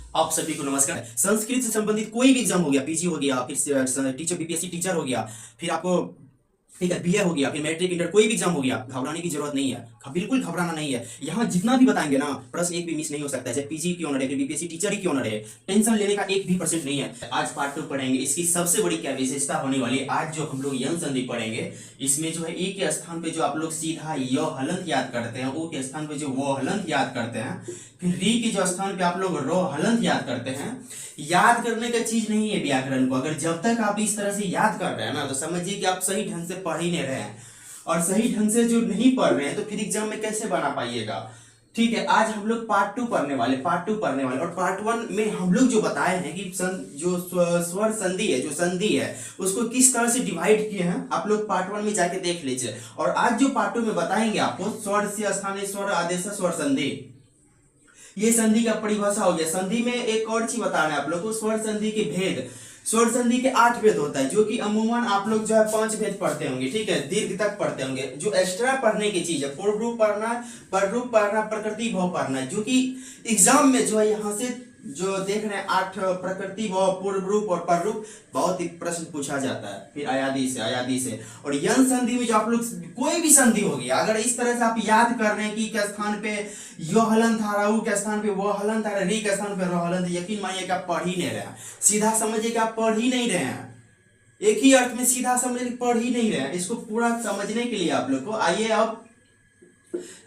आप सभी को नमस्कार। संस्कृत से संबंधित कोई भी एग्जाम हो गया, पीजी हो गया, फिर टीचर बीपीएससी टीचर हो गया, फिर आपको ठीक है बीए हो गया, फिर मैट्रिक इंटर कोई भी एग्जाम हो गया, घबराने की जरूरत नहीं है। बिल्कुल घबराना नहीं है। यहाँ जितना भी बताएंगे ना, प्रश्न एक भी मिस नहीं हो सकता है, चाहे पीजी क्यों ना रहे, फिर बीपीएससी टीचर ही क्यों ना रहे। टेंशन लेने का एक भी परसेंट नहीं है। आज पार्ट 2 पढ़ेंगे। इसकी सबसे बड़ी क्या विशेषता होने वाली है, आज जो हम लोग यंग संधि पढ़ेंगे, इसमें जो है ई के स्थान पे जो आप लोग सीधा य हलंत याद करते हैं, ओ के स्थान पे जो वो हलंत याद करते हैं, फिर री के जो स्थान पे आप लोग रो हलंत याद करते हैं। याद करने का चीज नहीं है व्याकरण को। अगर जब तक आप इस तरह से याद कर रहे हैं ना, तो समझिए कि आप सही ढंग से पढ़ ही नहीं रहे हैं। और सही ढंग से जो नहीं पढ़ रहे हैं तो फिर एग्जाम में कैसे बना पाइएगा। ठीक है, आज हम लोग पार्ट 2 पढ़ने वाले, और पार्ट 1 में हम लोग जो बताए हैं कि जो स्वर संधि है, जो संधि है, उसको किस तरह से डिवाइड किए हैं, आप लोग पार्ट 1 में जाके देख लीजिए। और आज जो पार्ट 2 में बताएंगे आपको, स्वर से स्थानीय स्वर, आदेश स्वर संधि, ये संधि का परिभाषा हो गया। संधि में एक और चीज बताना है आप लोग को, स्वर संधि के भेद। स्वर संधि के 8 भेद होता है, जो कि अमूमन आप लोग जो है 5 भेद पढ़ते होंगे, ठीक है, दीर्घ तक पढ़ते होंगे। जो एक्स्ट्रा पढ़ने की चीज है, पूर्व रूप पढ़ना, पर रूप पढ़ना, प्रकृति भाव पढ़ना, जो कि एग्जाम में जो है यहाँ से जो देख रहे हैं 8 प्रकृति भाव, पूर्व रूप और पर रूप, बहुत ही प्रश्न पूछा जाता है। फिर अयादी से और यन संधि में जो आप लोग कोई भी संधि होगी, अगर इस तरह से आप याद कर रहे हैं कि के स्थान पे यो हलंत आ रहा, ऊ के स्थान पे वो हलंत आ रहा, री के स्थान पे रो हलंत, यकीन मानिए कि आप पढ़ ही नहीं रहे हैं। सीधा समझिए कि आप पढ़ ही नहीं रहे हैं। एक ही अर्थ में सीधा समझिए पढ़ ही नहीं रहे हैं। इसको पूरा समझने के लिए आप लोग को आइए अब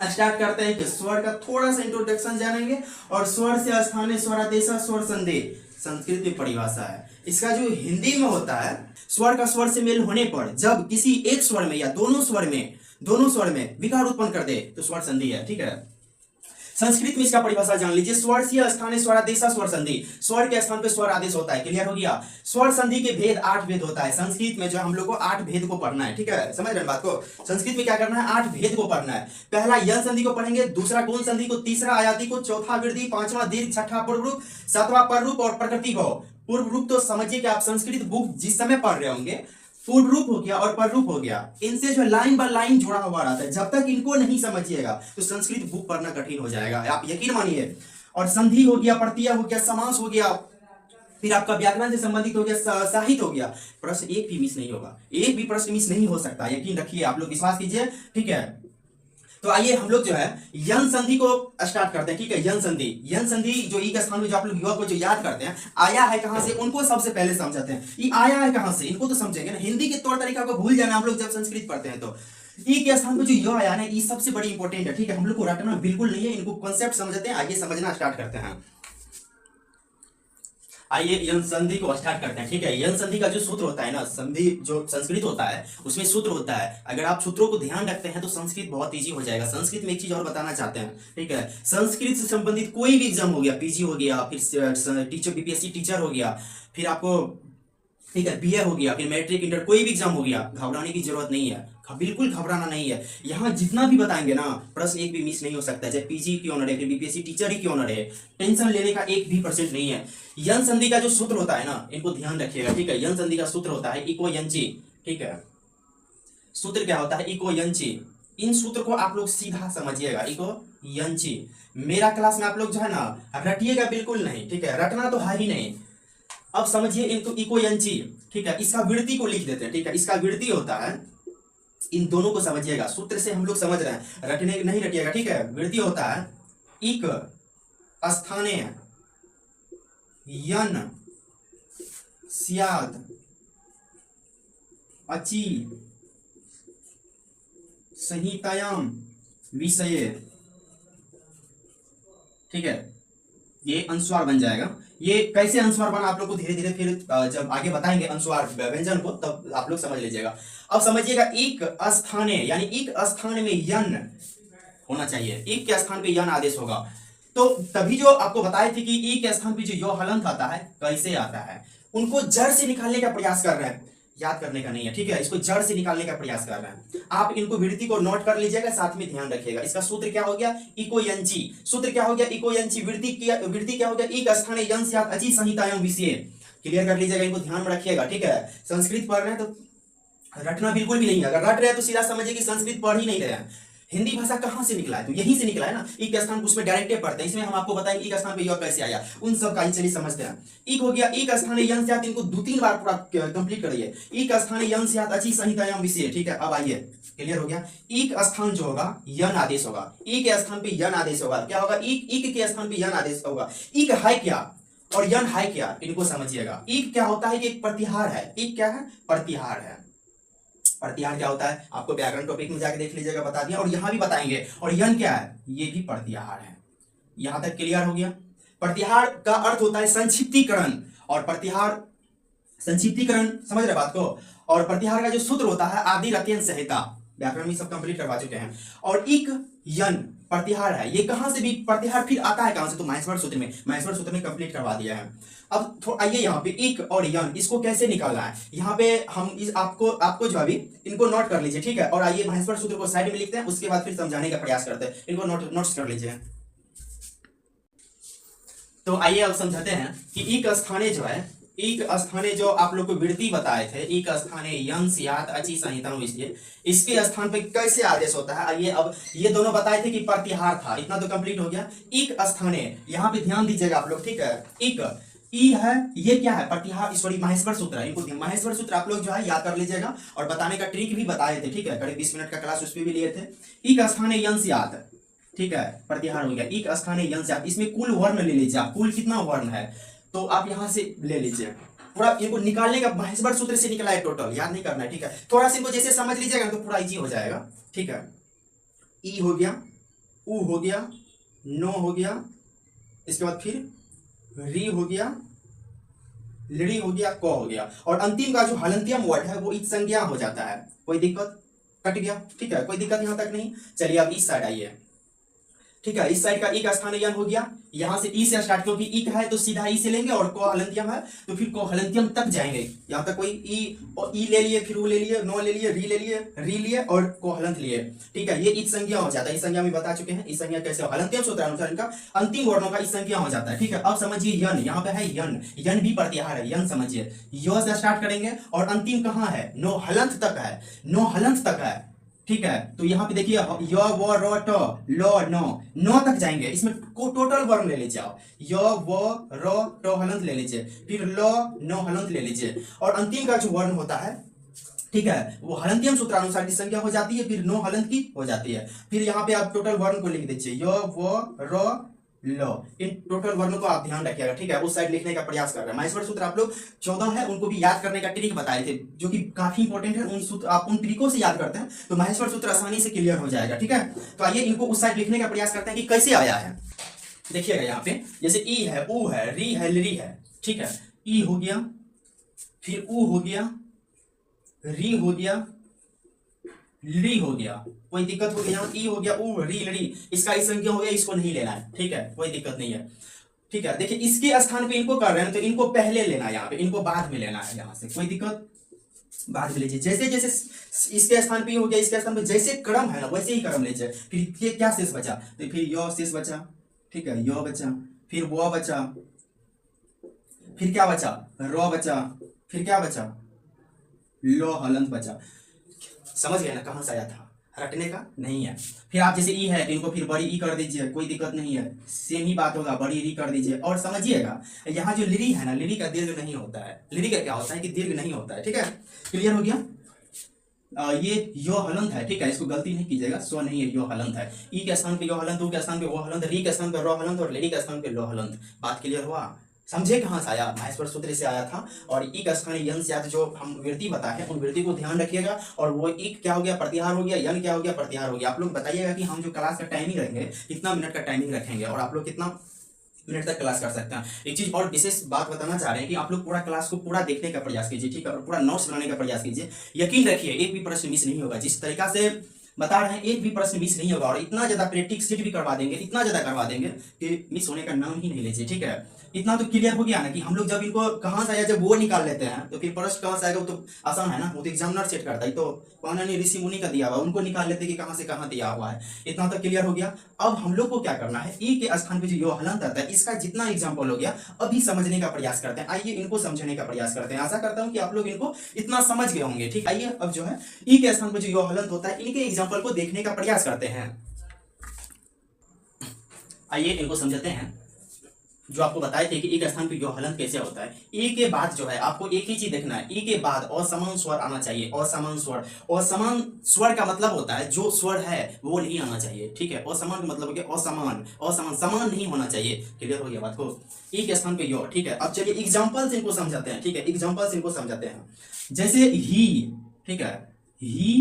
स्टार्ट करते हैं कि स्वर का थोड़ा सा इंट्रोडक्शन जानेंगे और स्वर से स्थानीय स्वर, आदेश स्वर संधि संस्कृत में परिभाषा है। इसका जो हिंदी में होता है, स्वर का स्वर से मेल होने पर जब किसी एक स्वर में या दोनों स्वर में विकार उत्पन्न कर दे तो स्वर संधि है। ठीक है, संस्कृत में इसका परिभाषा जान लीजिए। स्वर से स्थानीय स्वर, आदेश स्वर संधि, स्वर के स्थान पे स्वर आदेश होता है। क्लियर हो गया। स्वर संधि के भेद 8 भेद होता है। संस्कृत में जो हम लोग को 8 भेद को पढ़ना है। ठीक है, समझ रहे हैं बात को। संस्कृत में क्या करना है, 8 भेद को पढ़ना है। पहला यन संधि को पढ़ेंगे, दूसरा गुण संधि को, तीसरा आयाति को, चौथा वृद्धि, पांचवा दीर्घ, छठा पूर्व रूप, सातवां पर रूप और प्रकृति भाव। पूर्व रूप तो समझिए कि आप संस्कृत बुक जिस समय पढ़ रहे होंगे, पूर्व रूप हो गया और पर रूप हो गया, इनसे जो लाइन बाय लाइन जुड़ा हुआ रहता है। जब तक इनको नहीं समझिएगा तो संस्कृत बुक पढ़ना कठिन हो जाएगा, आप यकीन मानिए। और संधि हो गया, प्रत्यय हो गया, समास हो गया, फिर आपका व्याकरण से संबंधित हो गया, साहित्य हो गया। प्रश्न एक भी मिस नहीं होगा, एक भी प्रश्न मिस नहीं हो सकता, यकीन रखिए, आप लोग विश्वास कीजिए। ठीक है, तो आइए हम लोग जो है यन संधि को स्टार्ट करते हैं। ठीक है, यन संधि जो ई के स्थान में जो आप लोग युवा को जो याद करते हैं, आया है कहां से, उनको सबसे पहले समझाते हैं। ये आया है कहां से, इनको तो समझेंगे ना। हिंदी के तौर तरीका को भूल जाना आप लोग जब संस्कृत पढ़ते हैं तो। ई के स्थान पर जो य आया है, ये सबसे बड़ी इंपॉर्टेंट है। ठीक है, हम लोग को रटना बिल्कुल नहीं है, इनको कॉन्सेप्ट समझते हैं। आइए समझना स्टार्ट करते हैं। आइए यन संधि को स्टार्ट करते हैं। ठीक है, यन संधि का जो सूत्र होता है ना, संधि जो संस्कृत होता है उसमें सूत्र होता है। अगर आप सूत्रों को ध्यान रखते हैं तो संस्कृत बहुत इजी हो जाएगा। संस्कृत में एक चीज और बताना चाहते हैं। ठीक है, संस्कृत से संबंधित कोई भी एग्जाम हो गया, पीजी हो गया, फिर टीचर बीपीएससी टीचर हो गया, फिर आपको ठीक है बीए हो गया, फिर मैट्रिक इंटर कोई भी एग्जाम हो गया, घबराने की जरूरत नहीं है। बिल्कुल घबराना नहीं है। यहाँ जितना भी बताएंगे ना, प्रश्न एक भी मिस नहीं हो सकता है, चाहे पीजी क्यों ना रहे, फिर बीपीएससी टीचर ही क्यों ना रहे। टेंशन लेने का एक भी परसेंट नहीं है। यन संधि का जो सूत्र होता है ना, इनको ध्यान रखिएगा। ठीक है, यन संधि का सूत्र होता है इको यंची। ठीक है, सूत्र क्या होता है, इको यंची। इन सूत्र को आप लोग सीधा समझिएगा, इको यंची। मेरा क्लास में आप लोग जो है ना रटिएगा बिल्कुल नहीं। ठीक है, रटना तो है ही नहीं। अब समझिए इनको इको यंची। ठीक है, इसका वृत्ति को लिख देते हैं। ठीक है, इसका वृत्ति होता है, इन दोनों को समझिएगा। सूत्र से हम लोग समझ रहे हैं, रटने नहीं रटिएगा। ठीक है, वृत्ति होता है इक स्थाने यन स्याद अचि संहितायाम विषये। ठीक है, ये अनुस्वार बन जाएगा। ये कैसे अनुस्वार बना आप लोग को धीरे धीरे फिर जब आगे बताएंगे अनुस्वार व्यंजन को, तब आप लोग समझ लीजिएगा। अब समझिएगा, एक स्थाने यानी एक स्थान में यन होना चाहिए। एक के स्थान पे यन आदेश होगा। तो तभी जो आपको बताए थे कि ई के स्थान पे जो यो हलंत आता है, कैसे आता है, उनको जड़ से निकालने का प्रयास कर रहे हैं। याद करने का नहीं है। ठीक है, इसको जड़ से निकालने का प्रयास कर रहे हैं। आप इनको वृत्ति को नोट कर लीजिएगा, साथ में ध्यान रखिएगा। इसका सूत्र क्या हो गया, इको यंची। सूत्र क्या हो गया, इको यंची। वृत्ति क्या हो गया, एक स्थाने यन स्यात् अचि संहितायाम विषये। क्लियर कर लीजिएगा, इनको ध्यान में रखिएगा। ठीक है, संस्कृत पढ़ रहे हैं तो रटना बिल्कुल भी नहीं है। अगर रट रहे हैं तो सीधा समझिए कि संस्कृत पढ़ ही नहीं रहे हैं। हिंदी भाषा कहाँ से निकला है? तो यहीं से निकला है ना। ई के स्थान पे उसमें डायरेक्टे पढ़ते हैं। इसमें हम आपको बताएंगे ई के स्थान पे य कैसे आया, उन सब का ही चलिए समझते हैं। ई हो गया, ई का स्थान है यन स्यात्, इनको 2-3 बार पूरा कंप्लीट करिए। ई का स्थान है यन स्यात् अचि संहितायाम विषय, ठीक है। अब आइए, क्लियर हो गया। ई का स्थान जो होगा यन आदेश होगा, ई के स्थान पे यन आदेश होगा। क्या होगा? ई के स्थान पे यन आदेश होगा। ई का है क्या और यन है क्या, इनको समझिएगा। ई क्या होता है कि एक प्रतिहार है। ई क्या है? प्रतिहार है। प्रतिहार क्या होता है आपको व्याकरण टॉपिक में जाके देख लीजिएगा, बता दिया, और यहां भी बताएंगे। और यन क्या है? ये भी प्रतिहार है। यहां तक क्लियर हो गया। प्रतिहार का अर्थ होता है संक्षिप्तीकरण, और प्रतिहार संक्षिप्तीकरण, समझ रहे बात को। और प्रतिहार का जो सूत्र होता है आदि रत्यन संहिता, व्याकरण में सब कंप्लीट करवा चुके हैं। और इक यन प्रतिहार है। ये कहां से भी प्रतिहार फिर आता है कहां से? तो माहेश्वर सूत्र में, माहेश्वर सूत्र में कंप्लीट करवा दिया है। अब आइए यहाँ पे इक और यन, इसको कैसे निकालना है यहाँ पे हम इस आपको जो अभी इनको नोट कर लीजिए, ठीक है। और आइए माहेश्वर सूत्र को साइड में लिखते हैं, उसके बाद फिर समझाने का प्रयास करते हैं। इनको नोट्स कर लीजिए। तो आइए अब समझाते हैं कि इक स्थाने जो है, एक स्थाने जो आप लोग को वृत्ति बताए थे, एक स्थाने यन स्यात् अचि संहितायाम विषय, इसके स्थान पे कैसे आदेश होता है। आइए, अब ये दोनों बताए थे कि प्रतिहार था, इतना तो कंप्लीट हो गया। एक स्थाने, यहाँ पे ध्यान दीजिएगा आप लोग, ठीक है। एक ई है, ये क्या है? प्रतिहार, सॉरी माहेश्वर सूत्र है। इनको माहेश्वर सूत्र आप लोग जो है याद कर लीजिएगा, और बताने का ट्रिक भी बताए थे, ठीक है। करीब 20 मिनट का क्लास उस पर भी लिए थे। एक स्थाने यन स्यात्, ठीक है, प्रतिहार हो गया। एक स्थाने यन स्यात्, इसमें कुल वर्ण ले लीजिए आप, कुल कितना वर्ण है तो आप यहां से ले लीजिए। पूरा इनको निकालने का माहेश्वर सूत्र से निकला है, टोटल याद नहीं करना है, ठीक है। थोड़ा सा इनको जैसे समझ लीजिएगा तो पूरा इजी हो जाएगा, ठीक है। ई हो गया, उ हो गया, नो हो गया, इसके बाद फिर री हो गया, लड़ी हो गया, क हो गया, और अंतिम का जो हलंत्यम वर्ड है वो इत संज्ञा हो जाता है। कोई दिक्कत? कट गया, ठीक है, कोई दिक्कत यहां तक नहीं। चलिए अब इस साइड आइए, ठीक है। इस साइड का ई का स्थान यन हो गया, यहां से ई से स्टार्ट, क्योंकि ई है तो सीधा ई से लेंगे, और को हलंत्यम है तो फिर को हलंत्यम तक जाएंगे। यहां तक कोई ई ले लिए, फिर वो ले लिए, नो ले लिए, री लिए और को हलंत लिए, ठीक है। ये ई संज्ञा हो जाता है। इस संज्ञा में बता चुके हैं, इस संज्ञा कैसे हलंत्यम सूत्र अनुसार इनका अंतिम वर्णों का इस संज्ञा हो जाता है, ठीक है। अब समझिए यन, यहाँ पे है यन, यन भी प्रतिहार है। यन समझिए, य से स्टार्ट करेंगे और अंतिम कहाँ है? नो हलंत तक है, नो हलंत तक है, ठीक है। तो यहाँ पे देखिए य व र ट ल न, नौ तक जाएंगे। इसमें को टोटल वर्ण ले लीजिए आप, य व र ट हलंत ले लीजिए, फिर ल न हलंत ले लीजिए, और अंतिम का जो वर्ण होता है, ठीक है, वो हलंत्यम सूत्रानुसार की संख्या हो जाती है, फिर नो हलंत की हो जाती है। फिर यहाँ पे आप टोटल वर्ण को लिख दीजिए, य व र लो, इन टोटल वर्णों को आप ध्यान रखिएगा, ठीक है। उस साइड लिखने का प्रयास कर रहे हैं। माहेश्वर सूत्र आप लोग 14 है, उनको भी याद करने का ट्रिक बताए थे, जो कि काफी इंपॉर्टेंट है। उन सूत्र आप उन ट्रिकों से याद करते हैं तो माहेश्वर सूत्र आसानी से क्लियर हो जाएगा, ठीक है। तो आइए इनको उस साइड लिखने का प्रयास करते हैं कि कैसे आया है। देखिएगा यहाँ पे जैसे ई है, उ है, री है, लरी है, ठीक है। ई हो गया, फिर उ हो गया, री हो गया, ली हो गया, कोई दिक्कत हो गया? यहाँ ई हो गया, उ री लड़ी, इसका इस संज्ञा हो गया, इसको नहीं लेना है, ठीक है, कोई दिक्कत नहीं है, ठीक है। देखिए इसके स्थान पे इनको कर रहे हैं तो इनको पहले लेना है, यहाँ पे इनको बाद में लेना है, यहाँ से कोई दिक्कत, बाद में लीजिए। जैसे जैसे इसके स्थान पे हो गया, इसके स्थान पे जैसे क्रम है ना वैसे ही क्रम लीजिए। फिर ये क्या शेष बचा? तो फिर य शेष बचा, ठीक है, य बचा, फिर व बचा, फिर क्या बचा? र बचा, फिर क्या बचा? लो हलंत बचा। समझ गए ना कहां से आया था? रटने का नहीं है। फिर आप जैसे ई है तो इनको फिर बड़ी ई कर दीजिए, कोई दिक्कत नहीं है, सेम ही बात होगा, बड़ी री कर दीजिए। और समझिएगा यहाँ जो लिरी है ना, लिरी का दीर्घ नहीं होता है। लिरी का क्या होता है कि दीर्घ नहीं होता है, ठीक है। क्लियर हो गया। ये यो हलंत है, ठीक है, इसको गलती नहीं कीजिएगा, सो नहीं है, यो हलंत है। ई के स्थान पे यो हलंत, उ के स्थान पे वो हलंत, री के स्थान पे रो हलंत, और लेडी के स्थान पे लो हलंत। बात क्लियर हुआ? समझे कहां से आया? माहेश्वर सूत्र से आया था। और ई का स्थान यन स्यात् जो हम वृत्ति बताए हैं, उन वृत्ति को ध्यान रखिएगा। और वो ई क्या हो गया? प्रतिहार हो गया, यन क्या हो गया? प्रतिहार हो गया। आप लोग बताइएगा कि हम जो क्लास का टाइमिंग रखेंगे कितना मिनट का टाइमिंग रखेंगे, और आप लोग कितना मिनट तक क्लास कर सकते हैं। एक चीज और विशेष बात बताना चाह रहे हैं कि आप लोग पूरा क्लास को पूरा देखने का प्रयास कीजिए, ठीक है, और पूरा नोट्स बनाने का प्रयास कीजिए। यकीन रखिए एक भी प्रश्न मिस नहीं होगा। जिस तरीका से बता रहे हैं एक भी प्रश्न मिस नहीं होगा, और इतना ज्यादा प्रैक्टिस सीट भी करवा देंगे, इतना ज्यादा करवा देंगे कि मिस होने का नाम ही नहीं लीजिए, ठीक है। इतना तो क्लियर हो गया ना कि हम लोग जब इनको कहां से आया, जब वो निकाल लेते हैं तो फिर प्रश्न कहां से आएगा वो तो आसान है ना, वो तो एग्जामिनर सेट करता है। तो कौन नहीं, ऋषि मुनि का दिया हुआ, उनको निकाल लेते कि कहां से कहां दिया हुआ है। इतना तो क्लियर हो गया। अब हम लोग को क्या करना है, ई के स्थान पे जो यो हलंत आता है, इसका जितना एग्जाम्पल हो गया अभी समझने का प्रयास करते हैं। आइए इनको समझने का प्रयास करते हैं। आशा करता हूं कि आप लोग इनको इतना समझ गए होंगे, ठीक। आइए अब जो है ई के स्थान पे जो यो हलंत होता है, इनके एग्जाम्पल को देखने का प्रयास करते हैं। आइए इनको समझते हैं। जो आपको बताए थे कि एक स्थान पे यो हलन कैसे होता है। ई के बाद जो है आपको एक ही चीज देखना है, ई के बाद असमान स्वर आना चाहिए। असमान स्वर, असमान स्वर का मतलब होता है जो स्वर है वो नहीं आना चाहिए, ठीक है। असमान का मतलब हो गया असमान, असमान समान नहीं होना चाहिए। क्लियर हो गया बात को। ई के स्थान पे यो, ठीक है। अब चलिए एग्जाम्पल से इनको समझाते हैं, ठीक है। एग्जाम्पल से इनको समझाते हैं। जैसे ही, ठीक है, ही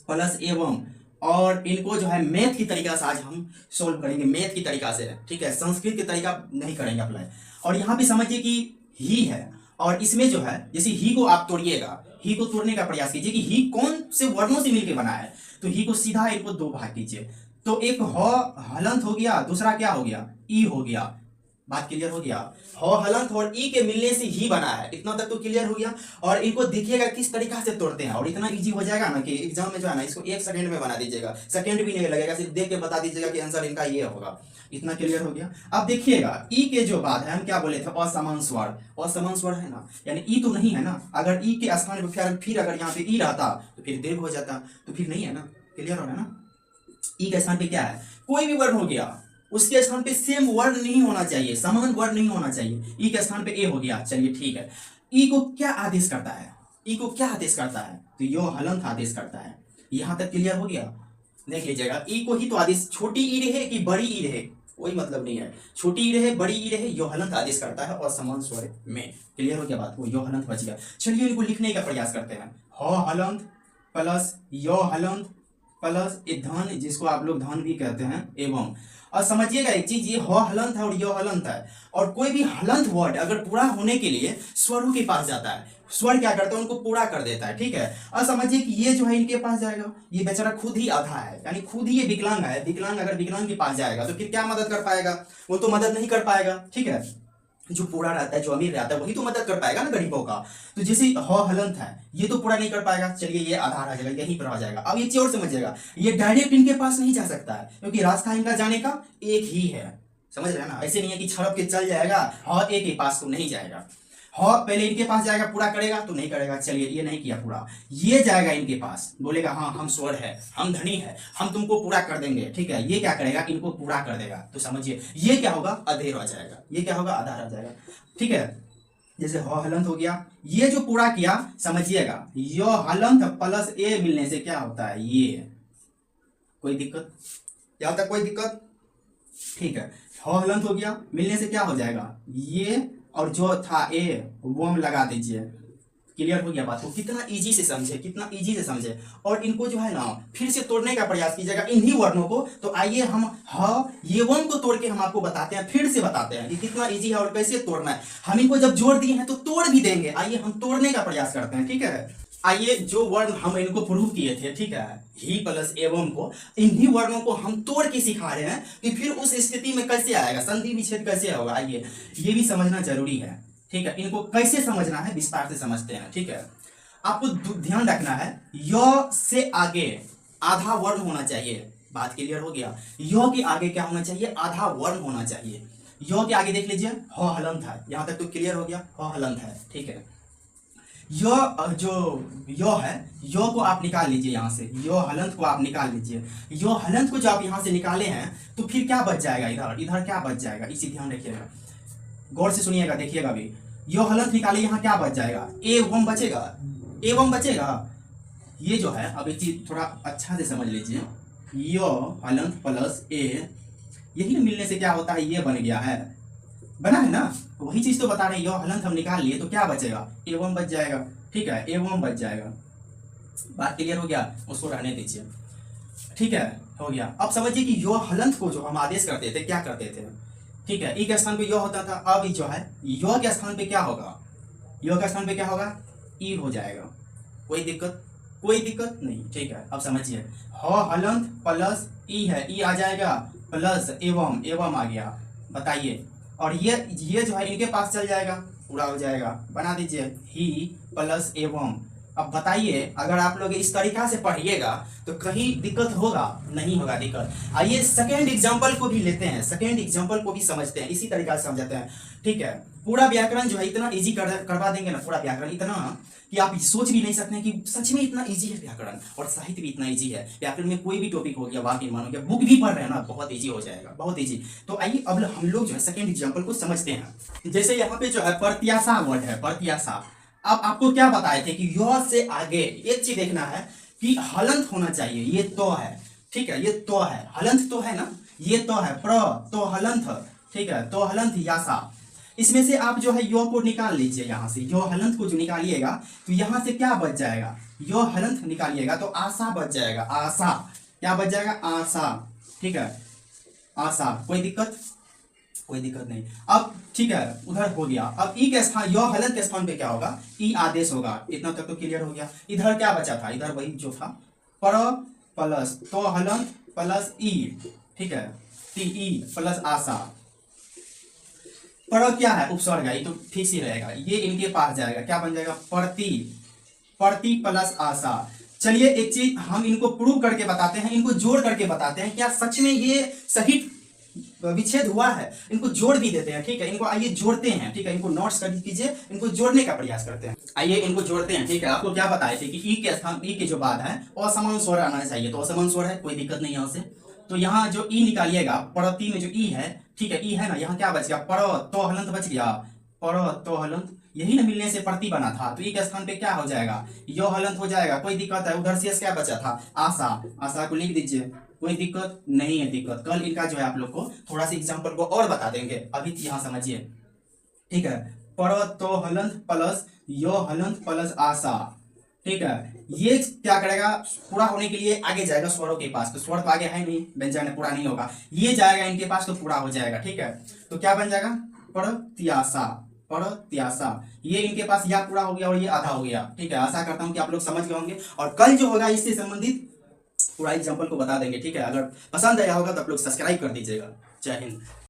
प्लस एवं, और इनको जो है मैथ की तरीका से आज हम सोल्व करेंगे, मैथ की तरीका से, ठीक है। संस्कृत की तरीका नहीं करेंगे अप्लाई। और यहाँ पे समझिए कि ही है, और इसमें जो है जैसे ही को आप तोड़िएगा, ही को तोड़ने का प्रयास कीजिए कि ही कौन से वर्णों से मिलकर बना है। तो ही को सीधा इनको दो भाग कीजिए, तो एक ह हलंत हो गया, दूसरा क्या हो गया, ई हो गया। बात क्लियर हो गया। ह हलंत और ई के मिलने से ही बना है, इतना तक तो क्लियर हो गया। और इनको देखिएगा किस तरीका से तोड़ते हैं, और इतना इजी हो जाएगा ना कि एग्जाम में जो है ना इसको 1 सेकंड में बना दीजिएगा, सेकंड भी नहीं लगेगा, सिर्फ देख के बता दीजिएगा कि आंसर इनका ये होगा। इतना क्लियर हो गया। अब देखिएगा ई के जो बाद है, हम क्या बोले थे, असमान स्वर। असमान स्वर है ना, यानी ई तो नहीं है ना। अगर ई के स्थान पर फिर अगर यहाँ पे ई रहता तो फिर दीर्घ हो जाता, तो फिर नहीं है ना। क्लियर हो रहा है ना। ई के स्थान पे क्या है, कोई भी वर्ण हो गया, उसके स्थान पे सेम वर्ण नहीं होना चाहिए, समान वर्ण नहीं होना चाहिए। ई के स्थान पे ए हो गया, चलिए ठीक है। ई को क्या आदेश करता है, ई को क्या आदेश करता है, तो यो हलंत आदेश करता है। यहां तक क्लियर हो गया। देख लीजिएगा, ई को ही तो आदेश, छोटी ई रहे कि बड़ी ई रहे कोई मतलब नहीं है, छोटी ई रहे बड़ी ई रहे, यो हलंत आदेश करता है और समान स्वर में। क्लियर हो गया बात, वो यो हलंत बच गया। चलिए इनको लिखने का प्रयास करते हैं। ह हलंत प्लस यो हलंत प्लस ए धन, जिसको आप लोग धन भी कहते हैं, एवं। और समझिएगा एक चीज, ये ह हलंत है और यो हलंत है, और कोई भी हलंत वर्ड अगर पूरा होने के लिए स्वरों के पास जाता है, स्वर क्या करता है, उनको पूरा कर देता है, ठीक है। और समझिए कि ये जो है इनके पास जाएगा, ये बेचारा खुद ही आधा है, यानी खुद ही ये विकलांग है। विकलांग अगर विकलांग के पास जाएगा तो फिर क्या मदद कर पाएगा, वो तो मदद नहीं कर पाएगा, ठीक है। जो पूरा रहता है, जो अमीर रहता है, वही तो मदद कर पाएगा ना गरीबों का। तो जैसे ह हलंत है, ये तो पूरा नहीं कर पाएगा, चलिए ये आधार आ जाएगा, यहीं पर आ जाएगा। अब एक चीज और समझिएगा, ये डायरेक्ट इनके पास नहीं जा सकता है, क्योंकि रास्ता इनका जाने का एक ही है। समझ रहे हैं ना, ऐसे नहीं है कि छड़प के चल जाएगा, ह ए के पास तो नहीं जाएगा। ह पहले इनके पास जाएगा, पूरा करेगा तो नहीं करेगा, चलिए ये नहीं किया पूरा, ये जाएगा इनके पास, बोलेगा हाँ हम स्वर है, हम धनी है, हम तुमको पूरा कर देंगे, ठीक है। ये क्या करेगा, इनको पूरा कर देगा। तो समझिए ये क्या होगा, अधेर आ जाएगा, ये क्या होगा, आधार आ जाएगा, ठीक है। जैसे ह हलंत हो गया, ये जो पूरा किया, समझिएगा यो हलंत प्लस ए मिलने से क्या होता है, ये। कोई दिक्कत, यहां तक कोई दिक्कत, ठीक है। ह हलंत हो गया, मिलने से क्या हो जाएगा, ये, और जो था ए वो हम लगा दीजिए। क्लियर हो गया बात को। कितना इजी से समझे, कितना इजी से समझे। और इनको जो है ना फिर से तोड़ने का प्रयास कीजिएगा, इन्हीं वर्णों को। तो आइए हम ह ये वन को तोड़ के हम आपको बताते हैं, फिर से बताते हैं कि कितना इजी है और कैसे तोड़ना है। हम इनको जब जोड़ दिए हैं तो तोड़ भी देंगे। आइए हम तोड़ने का प्रयास करते हैं, ठीक है। आइए जो वर्ण हम इनको प्रूव किए थे, ठीक है, ही प्लस एवं को, इन्हीं वर्णों को हम तोड़ के सिखा रहे हैं कि फिर उस स्थिति में कैसे आएगा, संधि विच्छेद कैसे होगा। आइए ये भी समझना जरूरी है, ठीक है। इनको कैसे समझना है विस्तार से समझते हैं, ठीक है। आपको ध्यान रखना है, य से आगे आधा वर्ण होना चाहिए। बात क्लियर हो गया। य के आगे क्या होना चाहिए, आधा वर्ण होना चाहिए। य के आगे देख लीजिए, ह हलंत है, यहां तक तो क्लियर हो गया, ह हलंत है, ठीक है। यो जो यो है, यो को आप निकाल लीजिए यहाँ से, यो हलंत को आप निकाल लीजिए। यो हलंत को जब आप यहाँ से निकाले हैं तो फिर क्या बच जाएगा, इधर इधर क्या बच जाएगा, इसी ध्यान रखिएगा, गौर से सुनिएगा, देखिएगा भी। यो हलंत निकाले, यहाँ क्या बच जाएगा, एवं बचेगा, एवं बचेगा। ये जो है, अब एक चीज थोड़ा अच्छा से समझ लीजिए, यो हलंत प्लस ए, यही मिलने से क्या होता है, ये बन गया है, बना है ना। वही चीज तो बता रहे हैं, यो हलंत हम निकाल लिए तो क्या बचेगा, एवं बच जाएगा, ठीक है, एवं बच जाएगा। बात क्लियर हो गया, उसको रहने दीजिए, ठीक है, हो गया। अब समझिए कि यो हलंत को जो हम आदेश करते थे, क्या करते थे, ठीक है। ई के स्थान पे यो होता था, अब जो है यो के स्थान पे क्या होगा, यो के स्थान पे क्या होगा, ई हो जाएगा। कोई दिक्कत, कोई दिक्कत नहीं, ठीक है। अब समझिए, ह हलंत प्लस ई है, ई आ जाएगा, प्लस एवं, एवं आ गया, बताइए। और ये जो है इनके पास चल जाएगा, पूरा हो जाएगा, बना दीजिए, ही प्लस एवं, अब बताइए, अगर आप लोग इस तरीका से पढ़िएगा तो कहीं दिक्कत होगा? नहीं होगा दिक्कत। आइए सेकेंड एग्जाम्पल को भी लेते हैं, सेकेंड एग्जाम्पल को भी समझते हैं, इसी तरीका से समझते हैं। ठीक है, पूरा व्याकरण जो है इतना इजी करवा देंगे ना, पूरा व्याकरण इतना कि आप सोच भी नहीं सकते हैं कि सच में इतना इजी है व्याकरण, और साहित्य भी इतना इजी है। व्याकरण में कोई भी टॉपिक हो गया, वाक्य निर्माण हो गया, बुक भी पढ़ रहे हैं ना, बहुत इजी हो जाएगा, बहुत इजी। तो आइए अब हम लोग जो है सेकेंड एग्जाम्पल को समझते हैं। जैसे यहाँ पे जो है प्रत्याशा वर्ड है, प्रत्याशा। अब आपको क्या बताए थे कि य से आगे एक चीज देखना है कि हलंत होना चाहिए। ये तो है, ठीक है, ये तो है, हलंत तो है ना, ये तो है, प्र तो हलंत, ठीक है, तो हलंत यासा। इसमें से आप जो है यो को निकाल लीजिए, यहाँ से यो हलंत को जो निकालिएगा तो यहाँ से क्या बच जाएगा, यो हलंत निकालिएगा तो आशा बच जाएगा, आशा। क्या बच जाएगा? आशा, ठीक है, आशा। कोई दिक्कत? कोई दिक्कत नहीं। अब ठीक है, उधर हो गया। अब ई के स्थान, यो हलंत के स्थान पे क्या होगा? ई आदेश होगा। इतना तक तो क्लियर हो गया। इधर क्या बचा था? इधर वही जो था, पर प्लस तो हलंत प्लस ई, ठीक है, टी ई प्लस आशा। पर क्या है? उपसर्ग है, ये तो ठीक से रहेगा, ये इनके पास जाएगा, क्या बन जाएगा? प्रति, प्रति प्लस आशा। चलिए एक चीज हम इनको प्रूव करके बताते हैं, इनको जोड़ करके बताते हैं, क्या सच में ये सही विच्छेद हुआ है? इनको जोड़ भी देते हैं, ठीक है, इनको आइए जोड़ते हैं, ठीक है, इनको नोट्स कर कीजिए, इनको जोड़ने का प्रयास करते हैं। आइए इनको जोड़ते हैं, ठीक है। आपको क्या बताए थे कि ई के स्थान, ई के जो बाद है असमान स्वर आना चाहिए, तो असमान स्वर है, कोई दिक्कत नहीं है उसे। तो यहाँ जो ई निकालिएगा, प्रति में जो ई है, ठीक है, ई है ना, यहाँ क्या बच गया? पर तो हलंत बच गया, पर तो हलंत, यही ना मिलने से प्रति बना था, तो ई के स्थान पे क्या हो जाएगा? यो हलंत हो जाएगा। कोई दिक्कत है? उधर शेष क्या बचा था? आशा, आशा को लिख दीजिए, कोई दिक्कत नहीं है। दिक्कत कल इनका जो है आप लोग को थोड़ा सा एग्जाम्पल को और बता देंगे, अभी यहाँ समझिए, ठीक है। पर तो हलंत प्लस यो हलंत प्लस आशा, ठीक है, ये क्या करेगा? पूरा होने के लिए आगे जाएगा स्वरों के पास, तो स्वर तो आगे है नहीं, व्यंजन पूरा नहीं होगा, ये जाएगा इनके पास तो पूरा हो जाएगा, ठीक है। तो क्या बन जाएगा? प्रत्याशा, प्रत्याशा। ये इनके पास या पूरा हो गया और ये आधा हो गया, ठीक है। आशा करता हूं कि आप लोग समझ गए होंगे, और कल जो होगा इससे संबंधित पूरा एग्जाम्पल को बता देंगे, ठीक है। अगर पसंद आया होगा तो आप लोग सब्सक्राइब कर दीजिएगा। जय हिंद।